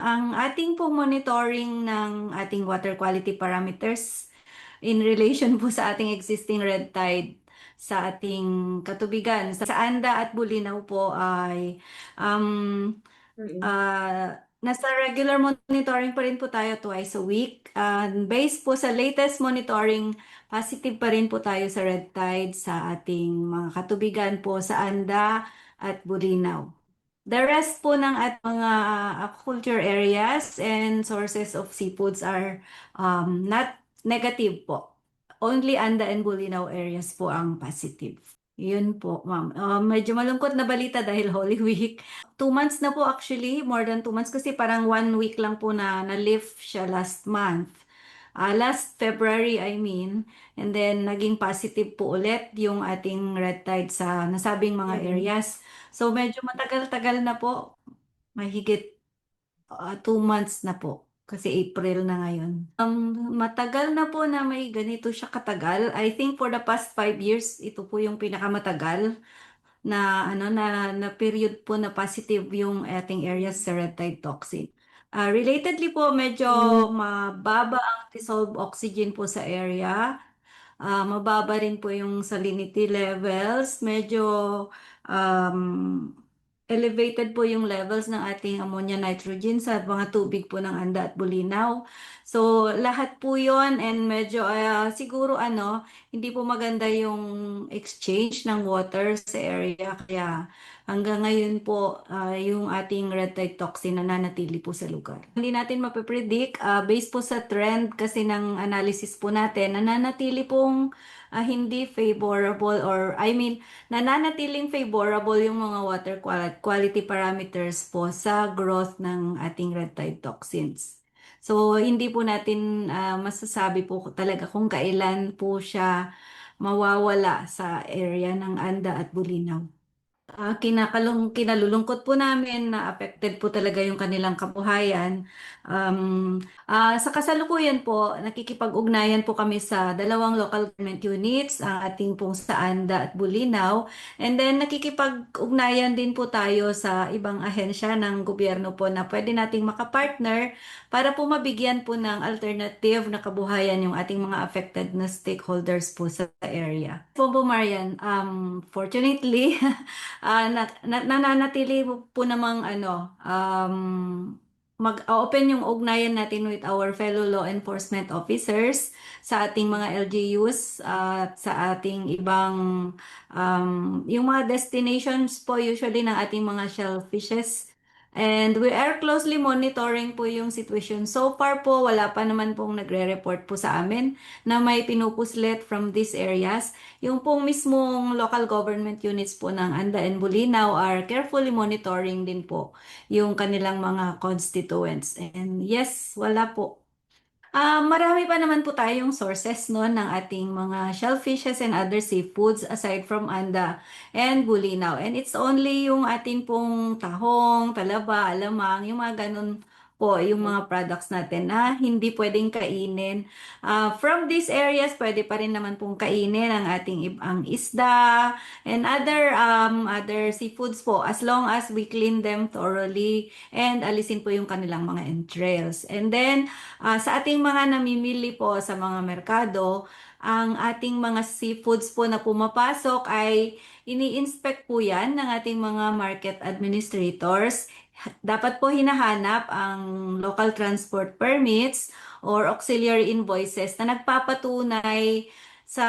Ang ating po monitoring ng ating water quality parameters in relation po sa ating existing red tide sa ating katubigan. Sa Anda at Bulinaw po ay um, Mm. nasa regular monitoring pa rin po tayo twice a week. Based po sa latest monitoring, positive pa rin po tayo sa red tide sa ating mga katubigan po sa Anda at Bulinaw. The rest po ng at mga aquaculture areas and sources of seafoods are not negative po. Only Anda and Bulinaw areas po ang positive. Yun po, ma'am. Medyo malungkot na balita dahil Holy Week. 2 months na po actually, more than 2 months kasi parang 1 week lang po na na-lift siya last month. Last February, I mean. And then, naging positive po ulit yung ating red tide sa nasabing mga Mm. areas. So, medyo matagal-tagal na po. Mahigit 2 months na po. Kasi April na ngayon. Matagal na po na may ganito siya katagal. I think for the past 5 years, ito po yung pinakamatagal na na period po na positive yung ating areas sa red tide toxin. Relatedly po, medyo Mm. mababa ang dissolved oxygen po sa area. Mababa rin po yung salinity levels. Medyo um, elevated po yung levels ng ating ammonia nitrogen sa mga tubig po ng Anda at Bulinaw. So, lahat po yon and medyo siguro hindi po maganda yung exchange ng water sa area. Kaya hanggang ngayon po, yung ating red tide toxin nananatili po sa lugar. Hindi natin mapipredict, based po sa trend kasi ng analysis po natin, nananatili pong hindi favorable or I mean, nananatiling favorable yung mga water quality parameters po sa growth ng ating red tide toxins. So, hindi po natin masasabi po talaga kung kailan po siya mawawala sa area ng Anda at Bulinaw. Kinalulungkot po namin na affected po talaga yung kanilang kabuhayan. Sa kasalukuyan po, nakikipag-ugnayan po kami sa dalawang local government units, ang ating pong sa Anda at Bulinaw. And then nakikipag-ugnayan din po tayo sa ibang ahensya ng gobyerno po na pwede nating makapartner para po mabigyan po ng alternative na kabuhayan yung ating mga affected na stakeholders po sa area. Po Marian, fortunately, nananatili po namang mag-open yung ugnayan natin with our fellow law enforcement officers sa ating mga LGUs at sa ating ibang yung mga destinations po usually ng ating mga shellfishes. And we are closely monitoring po yung situation. So far po, wala pa naman pong nagre-report po sa amin na may pinupuslit from these areas. Yung pong mismong local government units po ng Anda and Bulinaw are carefully monitoring din po yung kanilang mga constituents. And yes, wala po. Marami pa naman po tayong sources no ng ating mga shellfishes and other seafoods aside from Anda and Bulinaw. And it's only yung ating pong tahong, talaba, alamang, yung mga ganun po yung mga products natin na hindi pwedeng kainin. From these areas, pwede pa rin naman pong kainin ang ating ang isda and other seafoods po as long as we clean them thoroughly and alisin po yung kanilang mga entrails. And then, sa ating mga namimili po sa mga merkado, ang ating mga seafoods po na pumapasok ay ini-inspect po yan ng ating mga market administrators. Dapat po hinahanap ang local transport permits or auxiliary invoices na nagpapatunay sa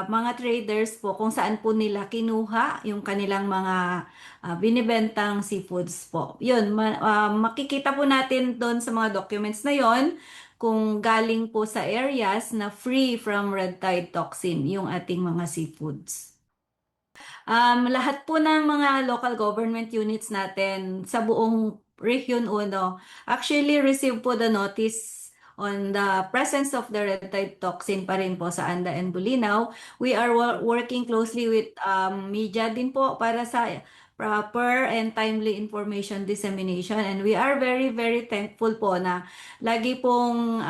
mga traders po kung saan po nila kinuha yung kanilang mga binibentang seafoods po. Yun, makikita po natin doon sa mga documents na yon kung galing po sa areas na free from red tide toxin yung ating mga seafoods. Lahat po ng mga local government units natin sa buong Region 1 actually receive po the notice on the presence of the red tide toxin pa rin po sa Anda and Bulinaw. We are working closely with media din po para sa proper and timely information dissemination, and we are very very thankful po na lagi pong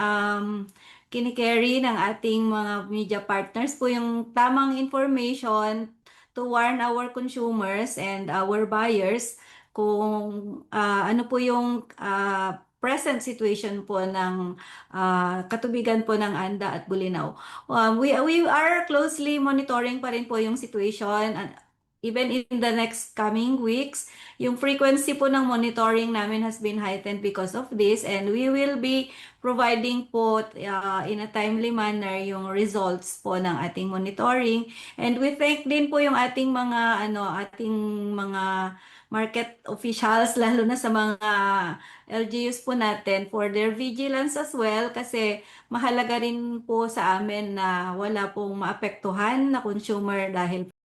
kinikerry ng ating mga media partners po yung tamang information to warn our consumers and our buyers kung ano po yung present situation po ng katubigan po ng Anda at Bulinaw. We are closely monitoring pa rin po yung situation, even in the next coming weeks. Yung frequency po ng monitoring namin has been heightened because of this, and we will be providing po in a timely manner yung results po ng ating monitoring. And we thank din po yung ating mga market officials, lalo na sa mga LGUs po natin, for their vigilance as well, kasi mahalaga rin po sa amin na wala pong maapektuhan na consumer dahil